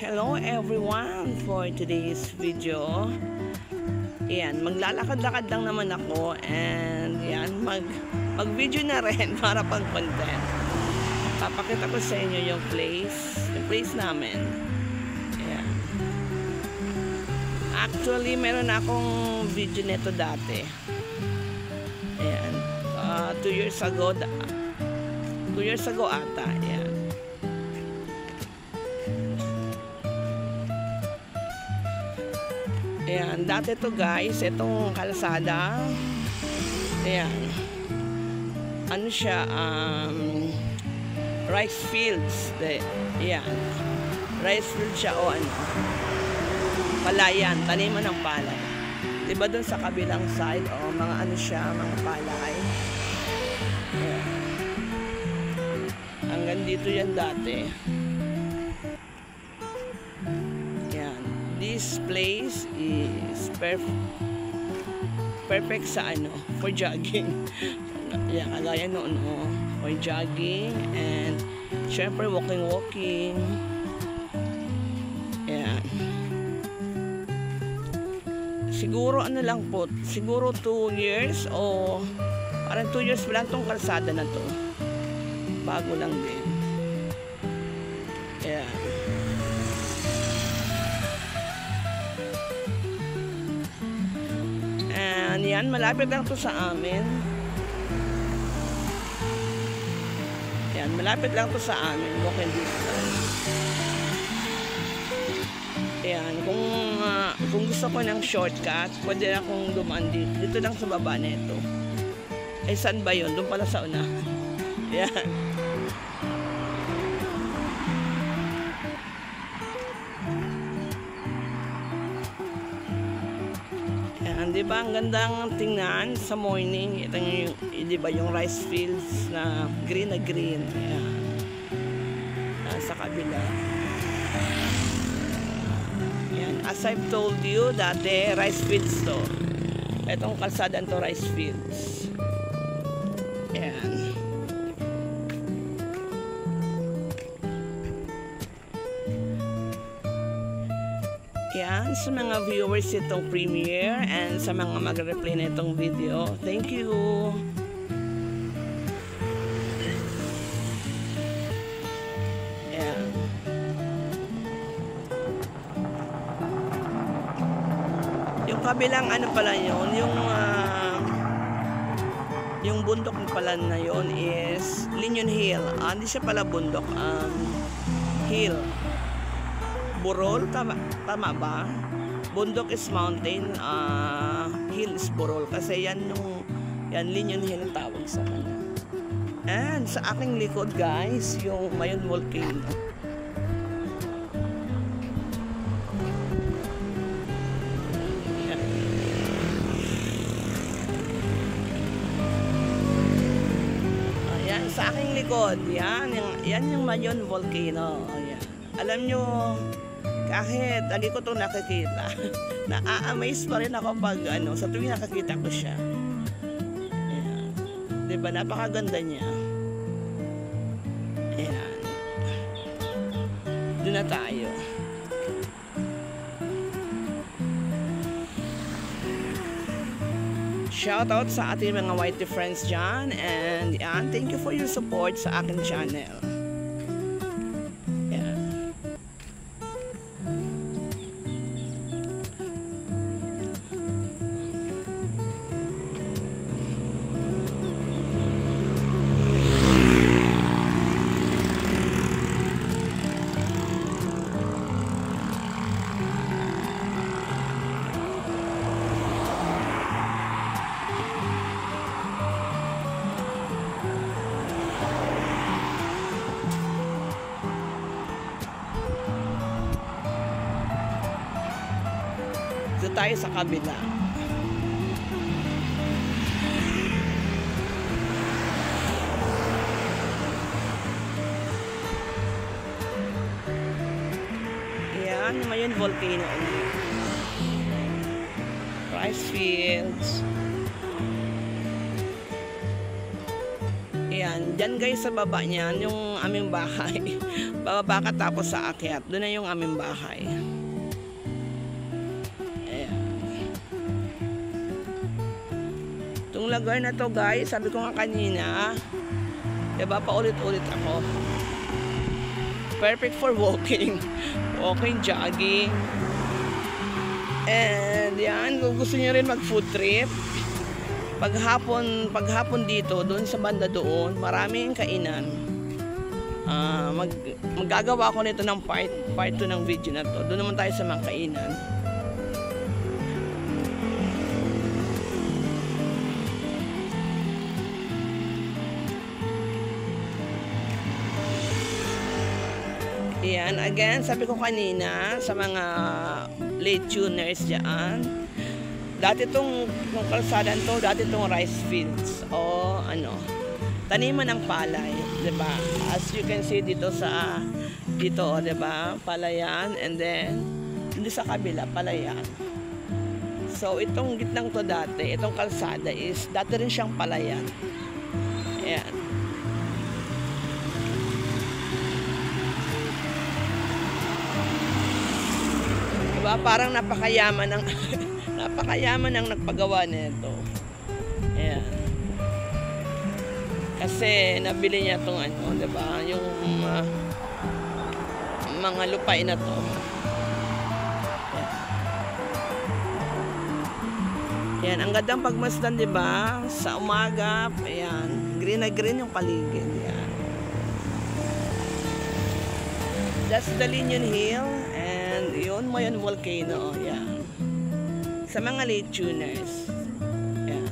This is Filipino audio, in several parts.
Hello everyone for today's video. Ayan, maglalakad-lakad lang naman ako and ayan, mag-video na rin para pang content. Papakita ko sa inyo yung place namin. Ayan. Actually, meron akong video nito dati. Ayan. 2 years ago ata. Ayan. Ayan, dati to guys, itong kalsada. Ayan. Ano siya, rice fields. Ayan. Rice fields siya o ano. Palayan, taniman ng palay. Diba dun sa kabilang side, o mga ano siya, mga palay. Ayan. Hanggang dito yan dati. This place is perfect sa ano, for jogging. Yeah, kagaya noon, for jogging and syempre walking. Yeah. Siguro ano lang po, siguro 2 years o parang 2 years pa lang tong kalsada na to. Bago lang din. Yeah. Yan, malapit lang to sa amin. Yan, malapit lang to sa amin. Walking distance. Yan, kung gusto ko ng shortcut, pwede akong dumaan dito lang sa baba nito. Ay, saan ba yun? Doon pala sa una. Yan. Di ba ang gandang tingnan sa morning? Ito yung, di ba yung rice fields na green. Ayan. Sa kabila. Ayan. As I've told you, dati rice fields to. Itong kalsada to rice fields. Ayan. Yan, sa mga viewers itong premiere and sa mga mag-replay na itong video, thank you. Yan. Yung kabilang ano pala yun, yung bundok pala na yun is Linyon Hill. Hindi siya pala bundok, hill. Burol, tama ba? Bundok is mountain, hill is Burol. Kasi yan Linyon Hill ang tawag sa kanya. And sa aking likod guys, yung Mayon Volcano. Ayan, sa aking likod, yan yung Mayon Volcano. Ayan. Alam nyo, kahit lagi ko itong nakikita, na-amaze pa rin ako pag sa tuwing nakakita ko siya. Ayan. Diba, napakaganda niya. Ayan. Doon na tayo. Shoutout sa ating mga whitey friends dyan. And yan, thank you for your support sa aking channel. Dito tayo sa kabila. Ayan, Mayon Volcano. Rice fields. Ayan, dyan guys sa baba niyan, yung aming bahay. bababa ka tapos sa akyat. Doon na yung aming bahay. Ayan. Itong lugar na to guys, sabi ko nga kanina, diba paulit-ulit ako. Perfect for walking. Walking, jogging. And yan, kung gusto nyo rin mag food trip, paghapon dito, doon sa banda doon, maraming kainan. Maggagawa ko nito ng part 2 ng video na to. Doon naman tayo sa mga kainan. Yan, again, sabi ko kanina sa mga late tuners dyan, dati itong kalsadan to, dati itong rice fields o taniman ng palay, diba? As you can see dito diba? Palayan, and then dito sa kabila, palayan. So itong gitnang to dati, itong kalsada is dati rin siyang palayan. Ayan. Diba? Parang napakayaman ng napakayaman ng nagpagawa nito. Ayan. Kasi nabili niya tong diba? Yung mga lupain na to. Ayan, ang gandang pagmasdan, diba? Sa umaga, ayan, green na green yung paligid. Ayan. That's the Liñon Hill. And yun, Mayon Volcano. Yan. Sa mga late tuners. Yan.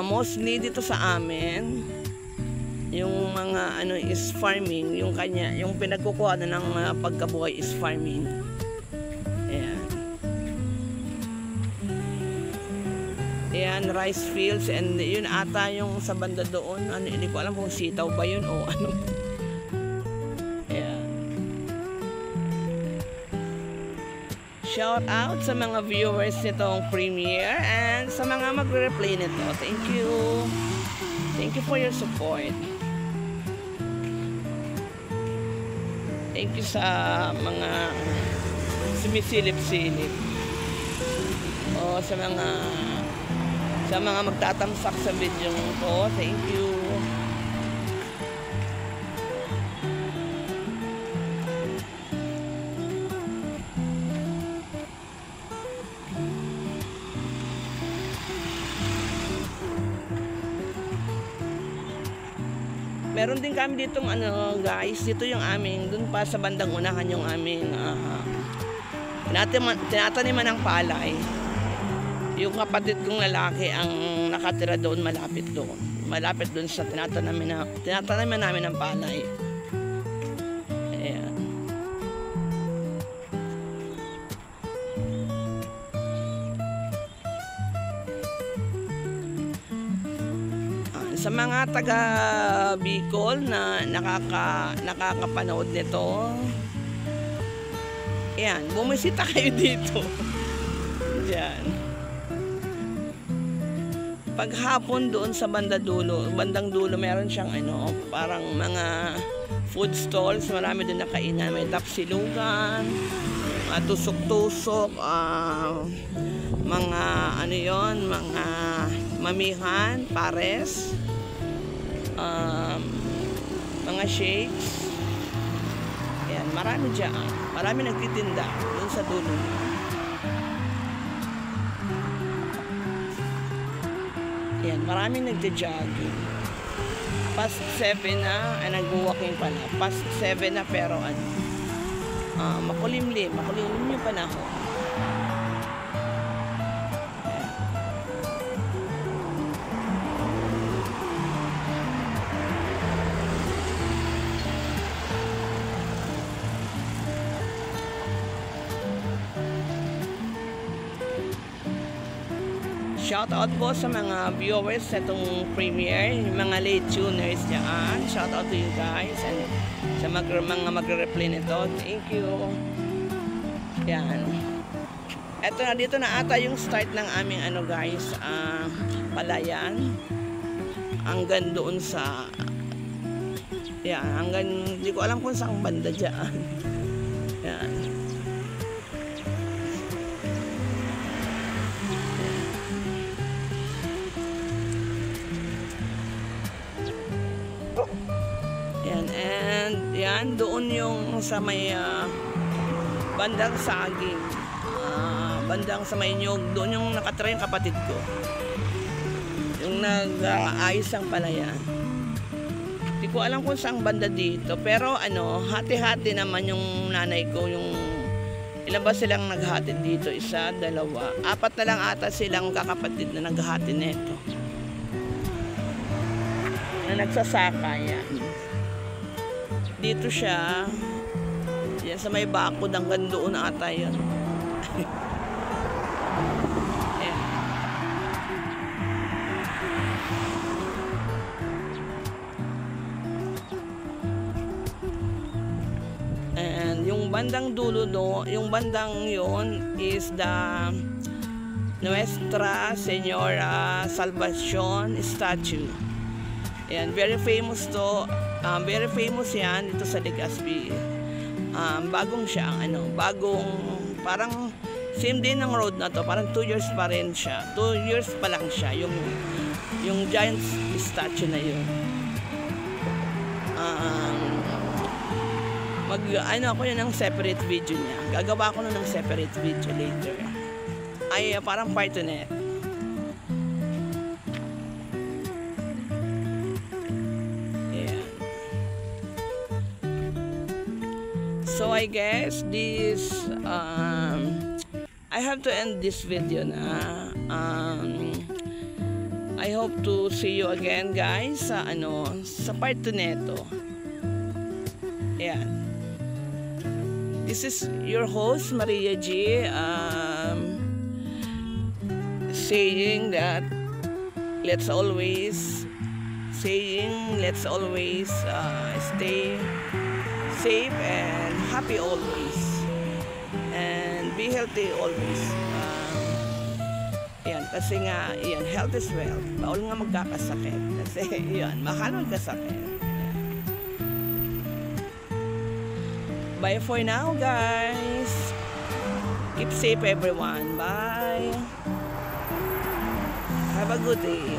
Mostly dito sa amin, yung mga is farming, yung pinagkukuha na ng pagkabuhay is farming. Ayan, rice fields, and yun ata yung sa banda doon, hindi ko alam kung sitaw ba yun o ano. Ayan. Shout out sa mga viewers nitong premiere and sa mga magre-replay nito. Thank you. Thank you for your support. Thank you sa mga sumisilip-silip. O sa mga magtatamsak sa video ko. Thank you. Meron din kami ditong guys, dito yung aming, dun pa sa bandang unahan yung aming tinataniman ng palay. Yung kapatid kong lalaki ang nakatira doon, malapit doon sa tinataniman namin ng palay. Ayan. Sa mga taga Bicol na nakakapanood nito, ayan, bumisita kayo dito. Diyan. Paghapon doon sa bandang dulo, meron siyang parang mga food stalls, marami doon na kainan, may tapsilugan, tusok-tusok, mga mga mamihan, pares, mga shakes. Ayan, marami dyan. Marami nagtitinda doon sa dulo. Ayan, marami nagja-jogging. Past 7 na, nag-walking pala. Past 7 na pero makulimlim yung panahon. Shout out po sa mga viewers sa itong premiere, yung mga late tuners dyan. Shout out to you guys and sa mga magre-replay nito. Thank you. Yan. Eto na, dito na ata yung start ng aming ano guys, palayan. Hanggang doon sa, yan, hanggang, hindi ko alam kung saan banda dyan. Yan. Yan, and yan, doon yung sa may bandang saging. Bandang sa may nyog, doon yung nakatira yung kapatid ko. Yung nag-aayos ang palayan. Hindi ko alam kung saan banda dito. Pero ano, hati-hati naman yung nanay ko. Yung ilan ba silang naghati dito? Isa, dalawa. 4 na lang ata silang kakapatid na naghati nito. Na nagsasaka yan. Dito siya. Yan sa may bakod hanggang doon ata yun. And yung bandang dulo do, yung bandang yon is the Nuestra Señora Salvacion statue. Yan, very famous to. Very famous yan dito sa Legazpi. Bagong siya, bagong, parang same din ng road na to, parang 2 years pa rin siya. 2 years pa lang siya, yung giant statue na yun. Ako yun ng separate video niya. Gagawa ko ng separate video later. Ay, parang part to net. So I guess this I have to end this video na. I hope to see you again guys sa sa part 2 neto. Ayan. This is your host Maria G, saying that let's always stay safe and happy always, and be healthy always. Yan, kasi nga, yan, health is wealth. Bawal nga magkakasakit. Kasi, yan, mahal magkasakit. Bye for now, guys. Keep safe, everyone. Bye. Have a good day.